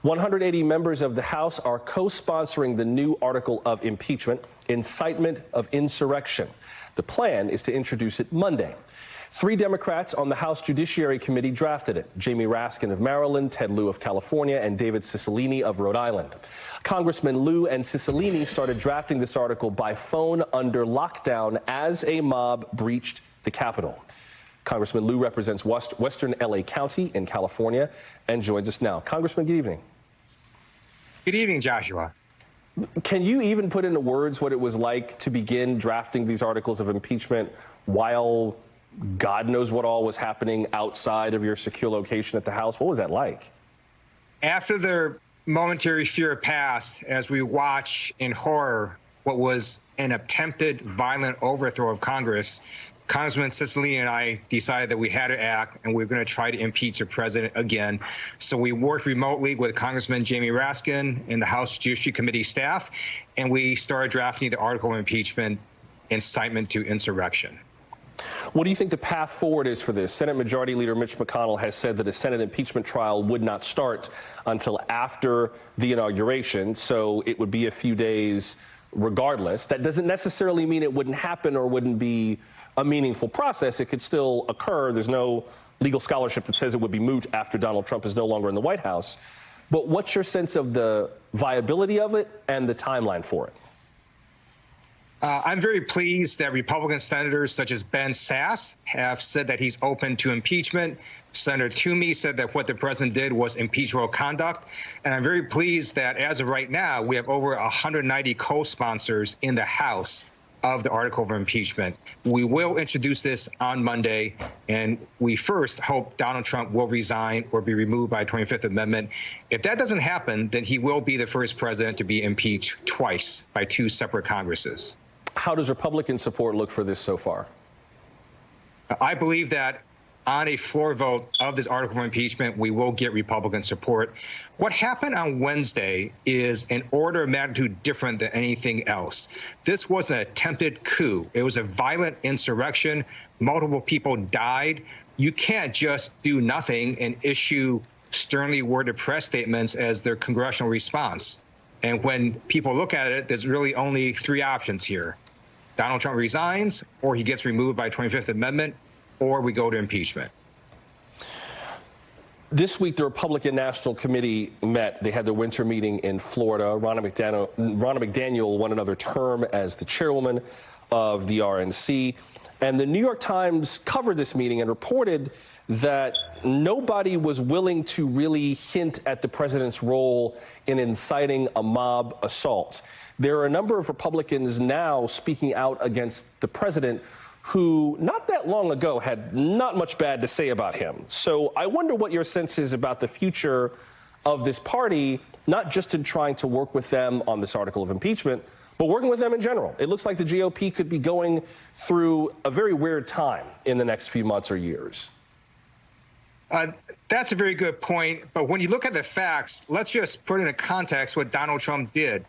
180 members of the House are co-sponsoring the new article of impeachment, incitement of insurrection. The plan is to introduce it Monday. 3 Democrats on the House Judiciary Committee drafted it: Jamie Raskin of Maryland, Ted Lieu of California, and David Cicilline of Rhode Island. Congressman Lieu and Cicilline started drafting this article by phone under lockdown as a mob breached the Capitol. Congressman Lieu represents Western LA County in California and joins us now. Congressman, good evening. Good evening, Joshua. Can you even put into words what it was like to begin drafting these articles of impeachment while God knows what all was happening outside of your secure location at the House? What was that like? After the momentary fear passed, as we watch in horror what was an attempted violent overthrow of Congress, Congressman Cicilline and I decided that we had to act, and we were going to try to impeach the president again. So we worked remotely with Congressman Jamie Raskin and the House Judiciary Committee staff, and we started drafting the article of impeachment, incitement to insurrection. What do you think the path forward is for this? Senate Majority Leader Mitch McConnell has said that a Senate impeachment trial would not start until after the inauguration, so it would be a few days regardless. That doesn't necessarily mean it wouldn't happen or wouldn't be a meaningful process. It could still occur. There's no legal scholarship that says it would be moot after Donald Trump is no longer in the White House. But what's your sense of the viability of it and the timeline for it? I'm very pleased that Republican senators such as Msnbc'S have said that he's open to impeachment. Senator Toomey said that what the president did was impeachable conduct. And I'm very pleased that as of right now, we have over 190 co-sponsors in the House of the article of impeachment. We will introduce this on Monday, and we first hope Donald Trump will resign or be removed by 25th Amendment. If that doesn't happen, then he will be the first president to be impeached twice by 2 separate Congresses. How does Republican support look for this so far? I believe that on a floor vote of this article of impeachment, we will get Republican support. What happened on Wednesday is an order of magnitude different than anything else. This was an attempted coup. It was a violent insurrection. Multiple people died. You can't just do nothing and issue sternly worded press statements as their congressional response. And when people look at it, there's really only 3 options here. Donald Trump resigns, or he gets removed by 25th Amendment, or we go to impeachment. This week, the Republican National Committee met. They had their winter meeting in Florida. Ronna McDaniel won another term as the chairwoman of the RNC. And the New York Times covered this meeting and reported that nobody was willing to really hint at the president's role in inciting a mob assault. There are a number of Republicans now speaking out against the president who not that long ago had not much bad to say about him. So I wonder what your sense is about the future of this party, not just in trying to work with them on this article of impeachment, but working with them in general. It looks like the GOP could be going through a very weird time in the next few months or years. That's a very good point. But when you look at the facts, let's just put into context what Donald Trump did.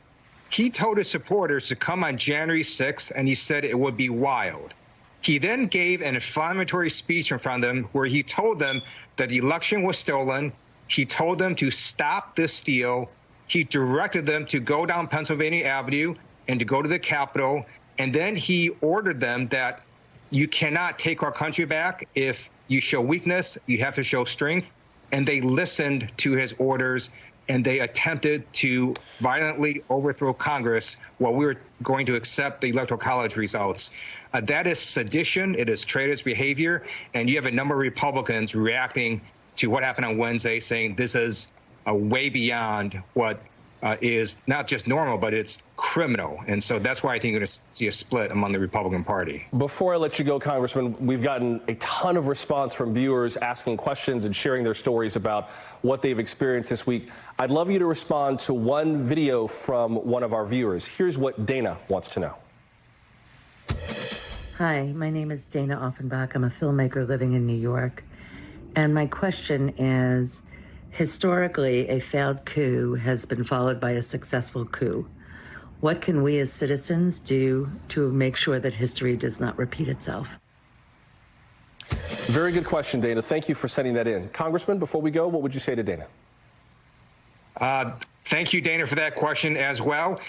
He told his supporters to come on January 6th, and he said it would be wild. He then gave an inflammatory speech in front of them where he told them that the election was stolen. He told them to stop this steal. He directed them to go down Pennsylvania Avenue and to go to the Capitol. And then he ordered them that you cannot take our country back. If you show weakness, you have to show strength. And they listened to his orders, and they attempted to violently overthrow Congress while we were going to accept the Electoral College results. That is sedition. It is traitorous behavior. And you have a number of Republicans reacting to what happened on Wednesday, saying this is way beyond what is not just normal, but it's criminal. And so that's why I think you're going to see a split among the Republican Party. Before I let you go, Congressman, we've gotten a ton of response from viewers asking questions and sharing their stories about what they've experienced this week. I'd love you to respond to one video from one of our viewers. Here's what Dana wants to know. Hi, my name is Dana Offenbach. I'm a filmmaker living in New York. And my question is, historically, a failed coup has been followed by a successful coup. What can we as citizens do to make sure that history does not repeat itself? Very good question, Dana. Thank you for sending that in. Congressman, before we go, what would you say to Dana? Thank you, Dana, for that question as well.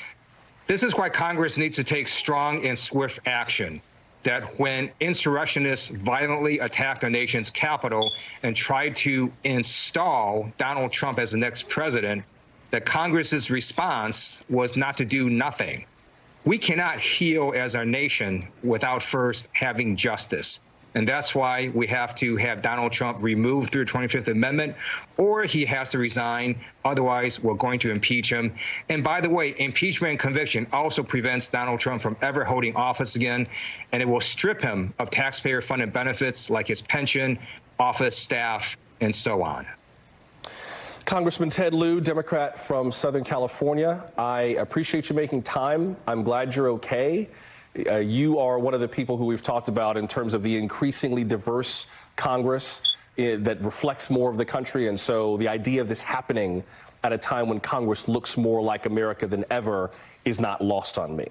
This is why Congress needs to take strong and swift action. That when insurrectionists violently attacked our nation's capital and tried to install Donald Trump as the next president, that Congress's response was not to do nothing. We cannot heal as our nation without first having justice. And that's why we have to have Donald Trump removed through the 25th Amendment, or he has to resign. Otherwise, we're going to impeach him. And by the way, impeachment and conviction also prevents Donald Trump from ever holding office again, and it will strip him of taxpayer-funded benefits like his pension, office staff, and so on. Congressman Ted Lieu, Democrat from Southern California, I appreciate you making time. I'm glad you're okay. You are one of the people who we've talked about in terms of the increasingly diverse Congress that reflects more of the country. And so the idea of this happening at a time when Congress looks more like America than ever is not lost on me.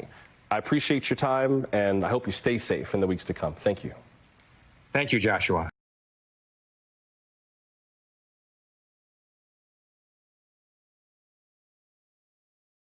I appreciate your time, and I hope you stay safe in the weeks to come. Thank you. Thank you, Joshua.